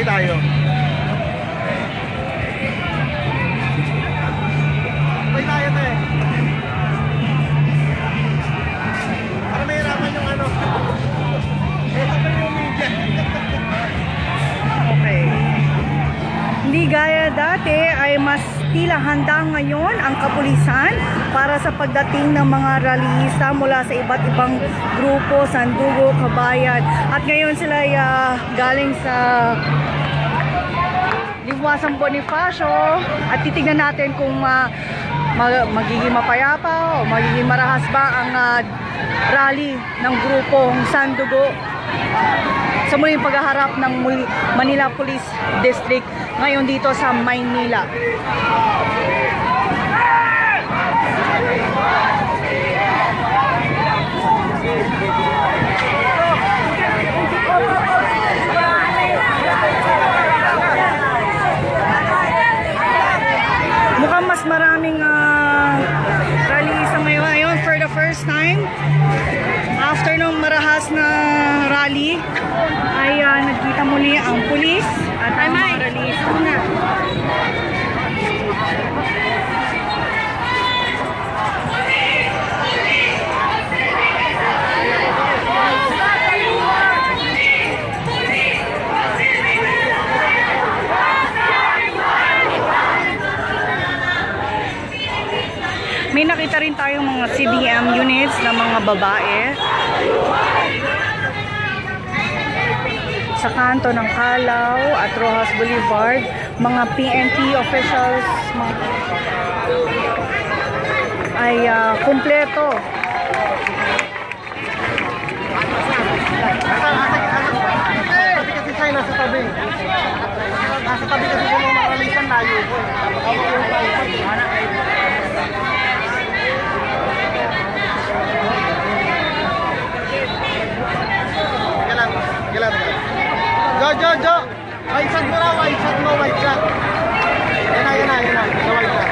tayo. Sabay tayo to eh. Para mahirapan yung ano. Eh, sabay yung media. Okay. Hindi gaya dati ay mas tila handa ngayon ang kapulisan para sa pagdating ng mga rallyista mula sa iba't ibang grupo, Sandugo, Kabayan. At ngayon sila ay galing sa Liwasang Bonifacio at titignan natin kung magiging mapayapa o magiging marahas ba ang rally ng grupong Sandugo sa muling paghaharap ng Manila Police District ngayon dito sa Maynila. Mukhang mas maraming rallyista ngayon. Ayun, for the first time after nung marahas na rally ay nagkita muli ang pulis at ang mga rallyista na. May nakita rin tayong mga CBM units na mga babae sa kanto ng Calaw at Rojas Boulevard. Mga PNP officials ay kumpleto. Kasi tayo nasa tabi. Nasa tabi kasi sa mga rallyistan tayo. Jo! White shot mo na, white shot mo, white shot. Yan na. Sa white shot.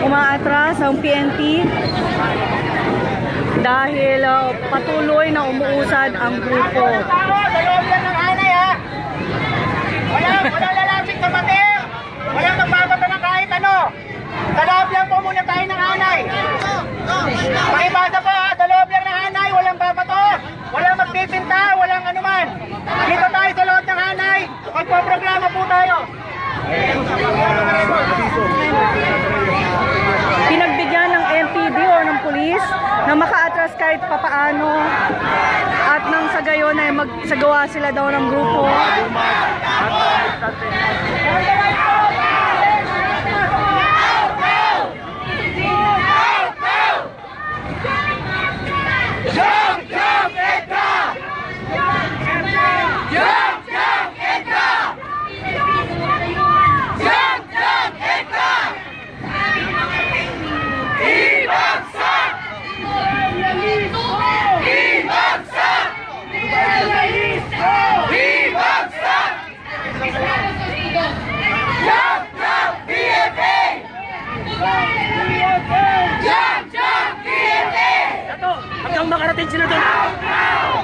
Umaatras ang PNP dahil patuloy na umuusad ang grupo. Dalawang yan ng anay ha. Walang lalapit sa pader. Walang magbabato ng kahit ano. Sa loob lang po muna tayo ng anay. Pakibasa po ha, sa loob lang ng anay. Walang babato. Walang magpipinta. Walang anuman. Dito tayo sa loob ng anay. Magpo-programa po tayo. Pinagbigyan ng MPD o ng pulis na makaatras kahit papaano at nang sa gayon ay magsagawa sila daw ng grupo. Hanggang makarating sila doon.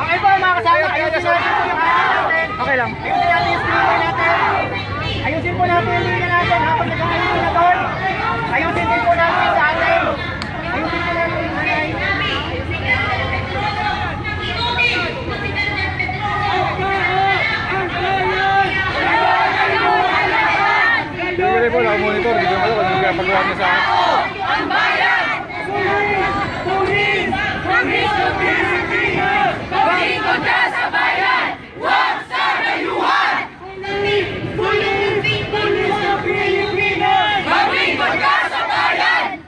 Okay po mga kasama, ayusin natin yung natin. Okay lang. Ayusin natin yung streamer natin. Ayusin po natin yung linya natin habang nag-ayusin na doon. Ayusin din po natin sa atin. Ayusin po natin yung anay. Pwede po, monitor. Hindi mo alam kung pinapagawa niya sa akin. Ang bayan! Pulis! Pag-ikot ka sa bayan! Huwag sa rayuhan! Pulis! Pulis ng Pilipinas! Pag-ikot ka sa bayan!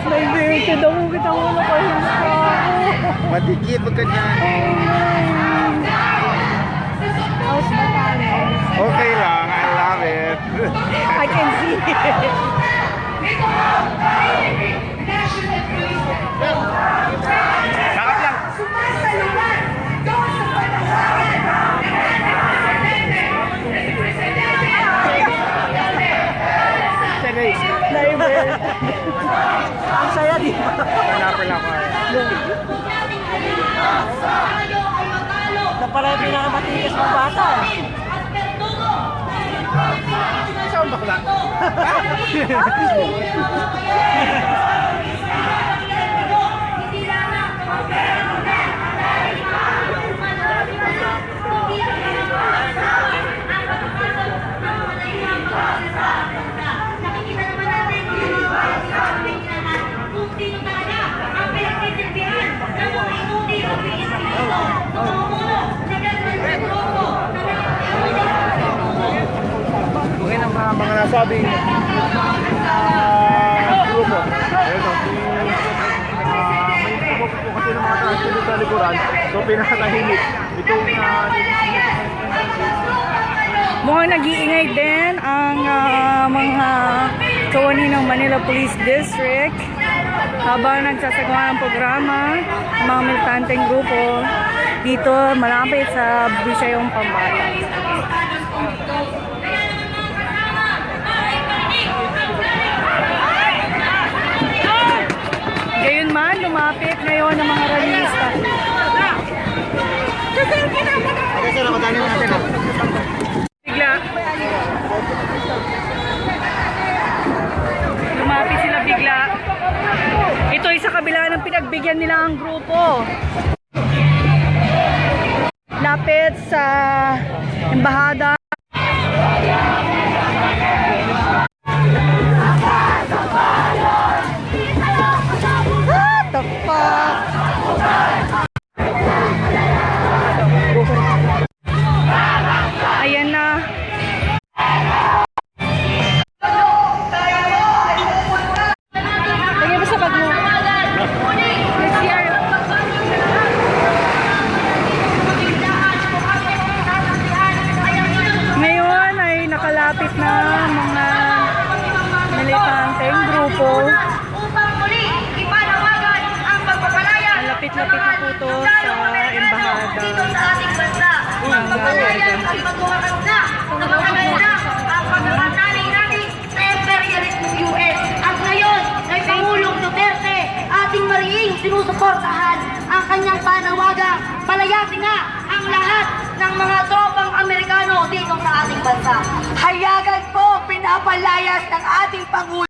Naibigyan daw kita mo na kayo sa ako. Madikit pagka dyan. How's Batangas? Okay lang, I love it. I can see it. Sarap lang. Siya guys. Naiber. Ang saya, di ba? Pineapple ako. Na pala yung pinakamatigas ng bata. Saan bakla? Okay na mga nasabing grupo. Ito, may grupo po kasi ng mga transgender sa likuran. So pinakatahimik. Itong Mukhang nag-iingay din ang mga kawani ng Manila Police District habang nagsasagawa ng programa ng mga militanteng grupo dito malapit sa Bisayong Pambata. Gayunman, lumapit ngayon ang mga rallyista. okay, sir, nakadali natin. Bigla. Lumapit sila bigla. Ito ay sa kabila ng pinagbigyan nila ang grupo. Lapit sa embahada. What the fuck? Ayan na. Lagyan mo sa bag mo. Next year. Ngayon ay nakalapit na mga militanteng grupo. Upang muli ipanawagan ang pagpapalaya Malapit-lapit na po to sa embahada dito sa ating bansa. ng Pagpapalaya Amerika. at pagwakas na sa pagkakanda ang pagkakantaling natin sa imperialismo US. At ngayon ay Pangulong Duterte ating mariing sinusuportahan ang kanyang panawagang palayasin na ang lahat ng mga tropang Amerikano dito sa ating bansa. Hayagan po pinapalayas ng ating Pangulo